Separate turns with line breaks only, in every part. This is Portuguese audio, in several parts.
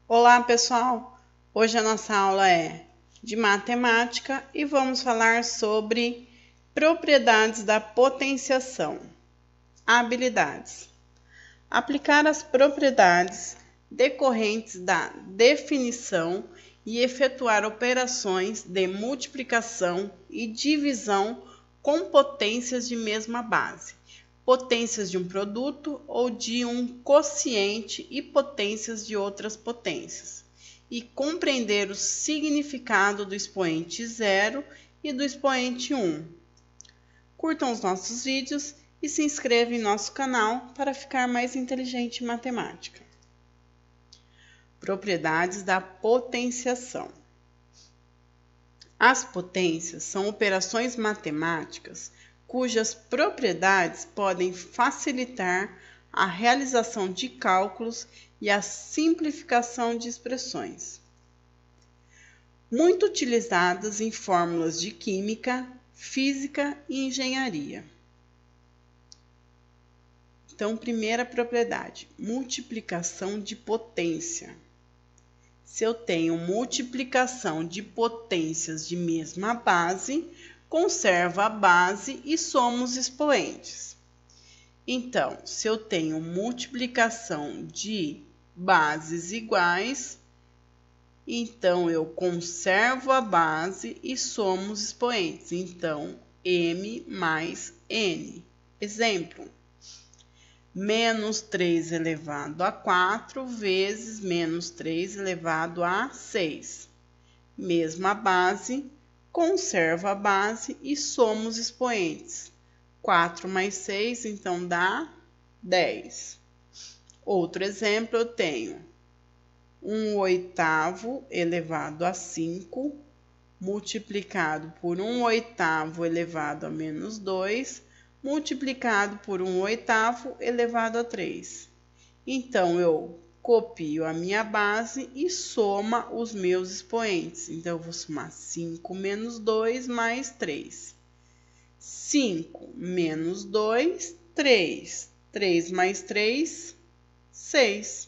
Olá pessoal, hoje a nossa aula é de matemática e vamos falar sobre propriedades da potenciação. Habilidades. Aplicar as propriedades decorrentes da definição e efetuar operações de multiplicação e divisão com potências de mesma base, potências de um produto ou de um quociente e potências de outras potências, e compreender o significado do expoente 0 e do expoente 1. Curtam os nossos vídeos e se inscrevam em nosso canal para ficar mais inteligente em matemática. Propriedades da potenciação. As potências são operações matemáticas cujas propriedades podem facilitar a realização de cálculos e a simplificação de expressões. Muito utilizadas em fórmulas de química, física e engenharia. Então, primeira propriedade, multiplicação de potência. Se eu tenho multiplicação de potências de mesma base, conserva a base e somos expoentes. Então, se eu tenho multiplicação de bases iguais, então eu conservo a base e somos expoentes. Então, m mais n. Exemplo: menos 3 elevado a 4 vezes menos 3 elevado a 6. Mesma base, conserva a base e somos expoentes. 4 mais 6, então dá 10. Outro exemplo, eu tenho 1/8 elevado a 5, multiplicado por 1/8 elevado a menos 2, multiplicado por 1/8 elevado a 3. Então, eu copio a minha base e soma os meus expoentes. Então, eu vou somar 5 menos 2 mais 3. 5 menos 2, 3. 3 mais 3, 6.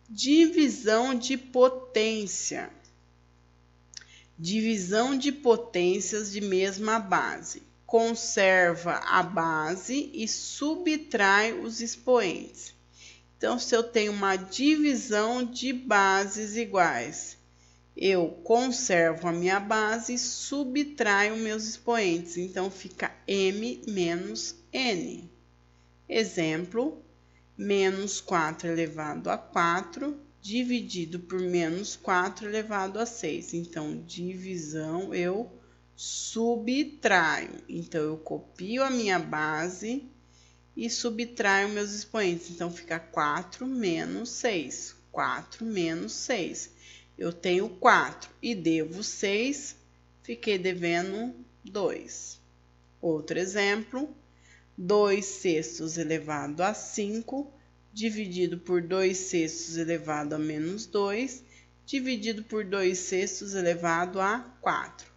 Divisão de potência. Divisão de potências de mesma base. Conserva a base e subtrai os expoentes. Então, se eu tenho uma divisão de bases iguais, eu conservo a minha base e subtraio meus expoentes. Então, fica m menos n. Exemplo: menos 4 elevado a 4, dividido por menos 4 elevado a 6. Então, divisão eu subtraio. Então, eu copio a minha base e subtraio meus expoentes. Então, fica 4 menos 6. 4 menos 6. Eu tenho 4 e devo 6, fiquei devendo 2. Outro exemplo: 2/6 elevado a 5, dividido por 2/6 elevado a menos 2, dividido por 2/6 elevado a 4.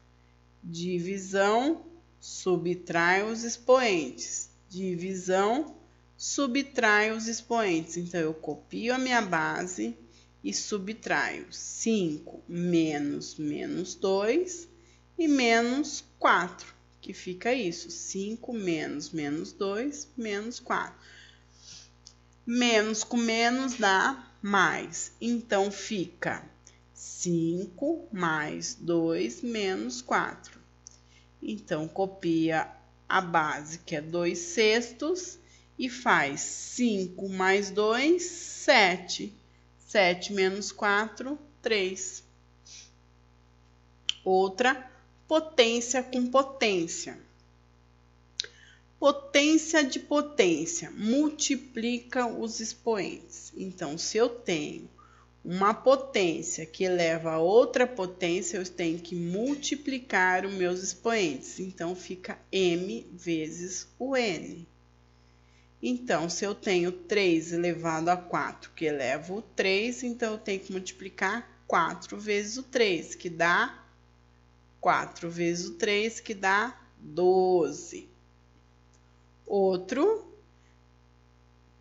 Divisão, subtrai os expoentes. Divisão, subtrai os expoentes. Então, eu copio a minha base e subtraio 5 menos menos 2 e menos 4, que fica isso, 5 menos menos 2, menos 4. Menos com menos dá mais, então fica 5 mais 2 menos 4. Então, copia a base, que é 2/6, e faz 5 mais 2, 7. 7 menos 4, 3. Outra, potência com potência. Potência de potência, multiplica os expoentes. Então, se eu tenho uma potência que eleva a outra potência, eu tenho que multiplicar os meus expoentes. Então, fica m vezes o n. Então, se eu tenho 3 elevado a 4, que eleva o 3, então eu tenho que multiplicar 4 vezes o 3, que dá 4 vezes o 3, que dá 12. Outro,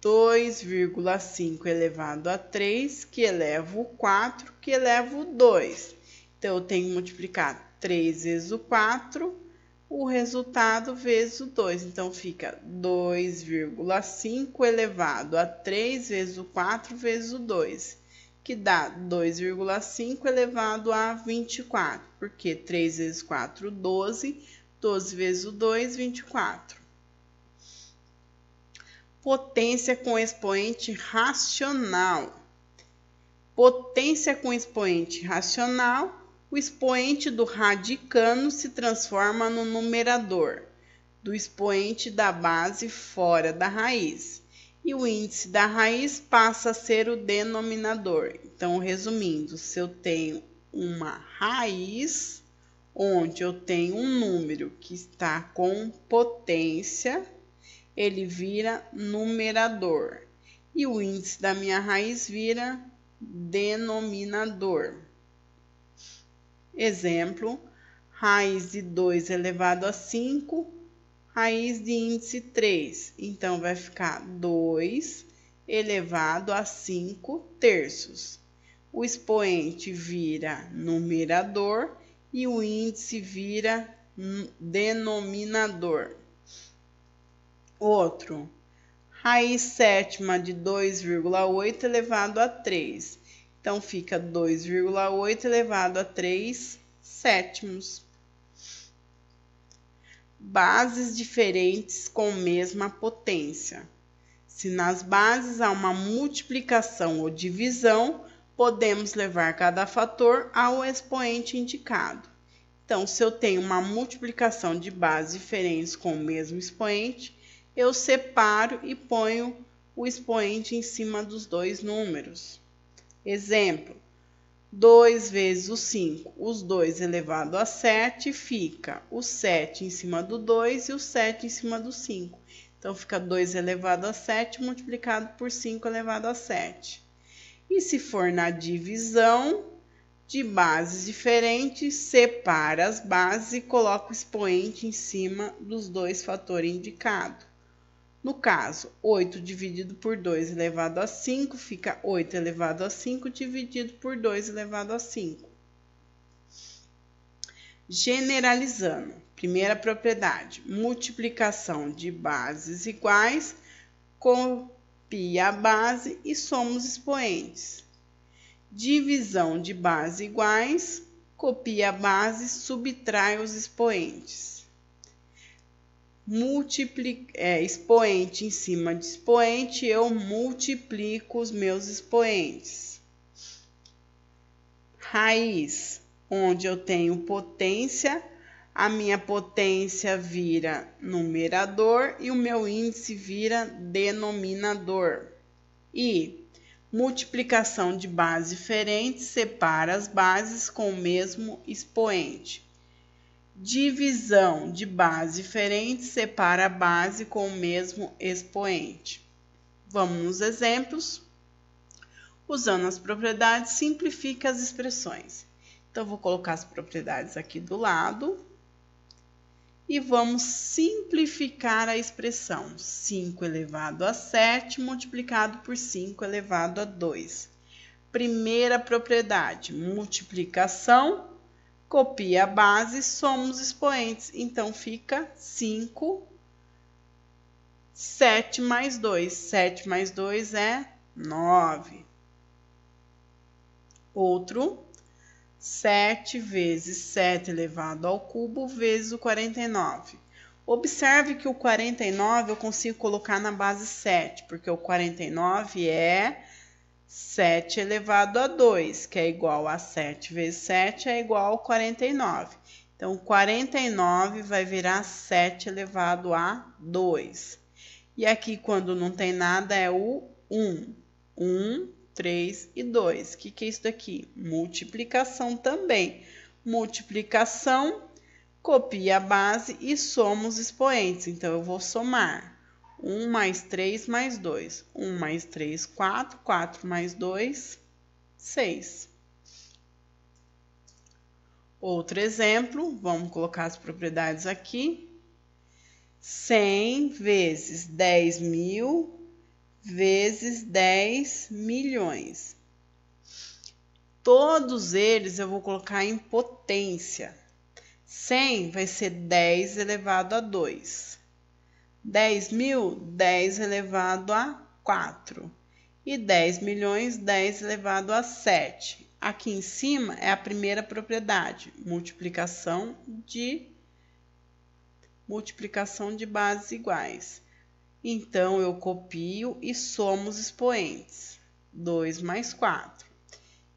2,5 elevado a 3, que eleva o 4, que eleva o 2. Então, eu tenho que multiplicar 3 vezes o 4, o resultado vezes o 2. Então, fica 2,5 elevado a 3 vezes o 4 vezes o 2, que dá 2,5 elevado a 24. Porque 3 vezes 4, 12. 12 vezes o 2, 24. Potência com expoente racional. Potência com expoente racional, o expoente do radicano se transforma no numerador do expoente da base fora da raiz, e o índice da raiz passa a ser o denominador. Então, resumindo, se eu tenho uma raiz onde eu tenho um número que está com potência, ele vira numerador, e o índice da minha raiz vira denominador. Exemplo, raiz de 2 elevado a 5, raiz de índice 3. Então, vai ficar 2 elevado a 5 terços. O expoente vira numerador e o índice vira denominador. Outro, raiz sétima de 2,8 elevado a 3. Então, fica 2,8 elevado a 3 sétimos. Bases diferentes com mesma potência. Se nas bases há uma multiplicação ou divisão, podemos levar cada fator ao expoente indicado. Então, se eu tenho uma multiplicação de bases diferentes com o mesmo expoente, eu separo e ponho o expoente em cima dos dois números. Exemplo, 2 vezes o 5, os 2 elevado a 7, fica o 7 em cima do 2 e o 7 em cima do 5. Então, fica 2 elevado a 7 multiplicado por 5 elevado a 7. E se for na divisão de bases diferentes, separa as bases e coloca o expoente em cima dos dois fatores indicados. No caso, 8 dividido por 2 elevado a 5, fica 8 elevado a 5 dividido por 2 elevado a 5. Generalizando. Primeira propriedade, multiplicação de bases iguais, copia a base e soma os expoentes. Divisão de bases iguais, copia a base e subtrai os expoentes. Expoente em cima de expoente, eu multiplico os meus expoentes. Raiz, onde eu tenho potência, a minha potência vira numerador e o meu índice vira denominador. E multiplicação de bases diferentes, separa as bases com o mesmo expoente. Divisão de bases diferentes, separa a base com o mesmo expoente. Vamos nos exemplos. Usando as propriedades, simplifica as expressões. Então, vou colocar as propriedades aqui do lado. E vamos simplificar a expressão. 5 elevado a 7 multiplicado por 5 elevado a 2. Primeira propriedade, multiplicação. Copia a base, soma os expoentes. Então, fica 5, 7 mais 2. 7 mais 2 é 9. Outro, 7 vezes 7 elevado ao cubo vezes o 49. Observe que o 49 eu consigo colocar na base 7, porque o 49 é 7 elevado a 2, que é igual a 7 vezes 7 é igual a 49. Então, 49 vai virar 7 elevado a 2. E aqui, quando não tem nada, é o 1. 1, 3 e 2. O que é isso daqui? Multiplicação também. Multiplicação, copia a base e soma os expoentes. Então, eu vou somar. 1 mais 3 mais 2. 1 mais 3, 4. 4 mais 2, 6. Outro exemplo, vamos colocar as propriedades aqui. 100 vezes 10.000 vezes 10 milhões. Todos eles eu vou colocar em potência. 100 vai ser 10 elevado a 2. 10.000, 10 elevado a 4. E 10 milhões, 10 elevado a 7. Aqui em cima é a primeira propriedade, multiplicação de bases iguais. Então, eu copio e somo os expoentes. 2 mais 4.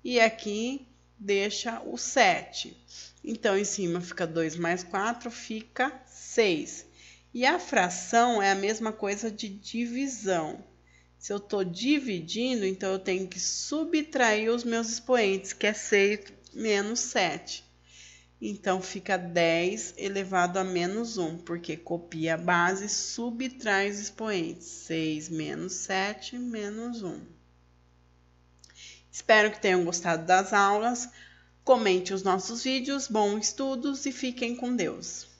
E aqui deixa o 7. Então, em cima fica 2 mais 4, fica 6. E a fração é a mesma coisa de divisão. Se eu estou dividindo, então eu tenho que subtrair os meus expoentes, que é 6 menos 7. Então, fica 10 elevado a menos 1, porque copia a base e subtrai os expoentes. 6 menos 7 menos 1. Espero que tenham gostado das aulas. Comente os nossos vídeos, bons estudos e fiquem com Deus.